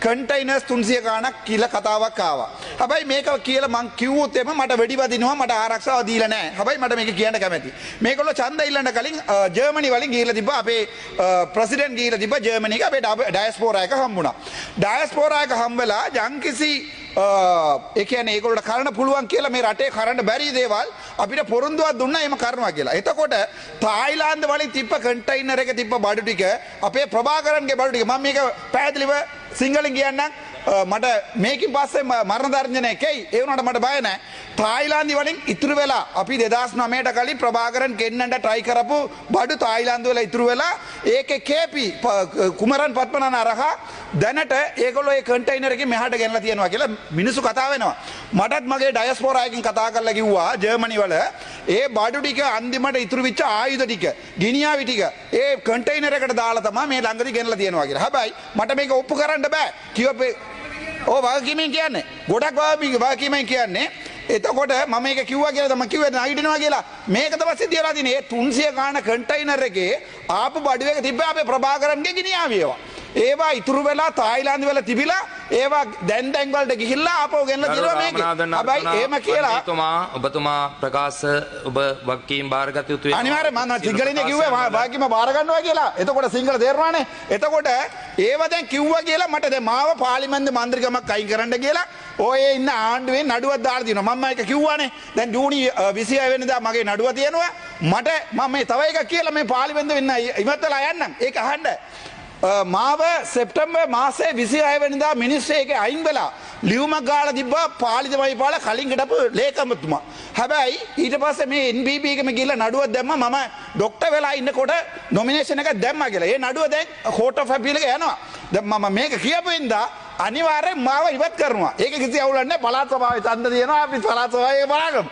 කන්ටයිනර්ස් 300 ගාණක් කියලා කතාවක් ආවා. හැබැයි මේක කියලා මං කිව්වොත් එම මට වෙඩි වදිනවා මට ආරක්ෂාව දීලා නැහැ. හැබැයි මට මේක කියන්න කැමැති. මේගොල්ලෝ ඡන්ද ඉල්ලන්න කලින් ජර්මනි වලින් ගිහිල්ලා තිබ්බා අපේ ප්‍රෙසිඩන්ට් ගිහිල්ලා තිබ්බා ජර්මනි එක අපේ ඩයස්පෝරා එක හම්බුණා. ඩයස්පෝරා එක හම්බෙලා යම්කිසි ඒ කියන්නේ ඒගොල්ලන්ට කරන්න පුළුවන් කියලා මේ රටේ කරන්න බැරි දේවල් අපිට පොරොන්දුවක් දුන්නා එහෙම කරනවා කියලා. එතකොට තායිලාන්ත වලින් තිබ්බ කන්ටයිනර් එක තිබ්බ බඩු ටික අපේ ප්‍රභාකරන්ගේ බඩු ටික මම මේක පැහැදිලිව සිංහලෙන් කියන්නම් මට මේකින් පස්සේ මරණ දර්ශනයක් එයි ඒ වුණාට මට බය නැහැ. තායිලාන්ත වලින් ඉතුරු වෙලා අපි 2009ට කලින් ප්‍රභාකරන් ගෙන්නන්න try කරපු බඩු තායිලාන්ත වල ඉතුරු වෙලා ඒකේ කේපි කුමරන් පත්මනන අරහා දැනට ඒගොල්ලෝ ඒ කන්ටයිනර් එකේ මෙහාට ගෙනලා තියනවා කියලා මිනිස්සු කතා වෙනවා. මටත් මගේ ඩයස්පෝරා එකකින් කතා කරලා කිව්වා ජර්මනි වල ඒ බඩු ටික අන්තිමට ඉතුරු වෙච්ච ආයුධ ටික ගිනියාවි ටික ඒ කන්ටයිනර් එකට දාලා තමයි මේ ළඟදී ගෙනලා තියනවා කියලා. හැබැයි මට මේක ඔප්පු කරන්න බෑ. කිව්වා ඕ වගකීමෙන් කියන්නේ ගොඩක් වගකීමෙන් කියන්නේ එතකොට මම මේක කිව්වා කියලා තමයි කිව්වේ නැගිටිනවා කියලා මේක තමයි සිද්ධ වෙලා තියෙන්නේ. ඒ 300 ගාන කන්ටයිනර් එකේ ආපු බඩු එක තිබ්බේ අපේ ප්‍රභාකරන්ගේ ගිනියාවි ඒවා ඉතුරු වෙලා තායිලාන්ත වල තිබිලා ඒවා දැන් වලට ගිහිල්ලා ආපහු ගෙනලා දිනවා මේක. හැබැයි එහෙම කියලා ඔබතුමා ප්‍රකාශ ඔබ වගකීම් බාරගත යුතුයි. අනිවාර්යයෙන් මම සිංහලෙන් කිව්වේ වගකීම බාර ගන්නවා කියලා. එතකොට සිංහල තේරෙනවානේ. එතකොට ඒව දැන් කිව්වා කියලා මට දැන් මාව පාර්ලිමේන්තු මන්ත්‍රීකමක් අයින් කරන්න කියලා ඔය ඉන්න ආණ්ඩුවේ නඩුවක් දාලා දිනවා. මම මේක කිව්වානේ. දැන් ජූනි 26 වෙනිදා මගේ නඩුව තියෙනවා. මට මම මේ තව එකක් කියලා මේ පාර්ලිමේන්තුවෙන් ඉවත් වෙලා යන්නම්. ඒක අහන්න. මාව සෙප්තැම්බර් මාසේ 26 වෙනිදා මිනිස්සු ඒකේ අයින් වෙලා ලියුමක් ගාලා තිබ්බා පාලිතමයි පාලා කලින් හිටපු ලේකම්තුමා. හැබැයි ඊට පස්සේ මේ NBB එකම ගිහලා නඩුවක් දැම්මා මම ડોක්ටර් වෙලා ඉන්නකොට නොමිනේෂන් එකක් දැම්මා කියලා. ඒ නඩුව දැන් කෝට් ඔෆ් අපීල් එක යනවා. දැන් මම මේක කියපු ඉඳා අනිවාර්යෙන් මාව ඉවත් කරනවා. ඒක කිසි අවුලක් නැහැ. පළාත් සභාවේ ඡන්ද තියෙනවා අපි පළාත් සභාවේ බලාගමු.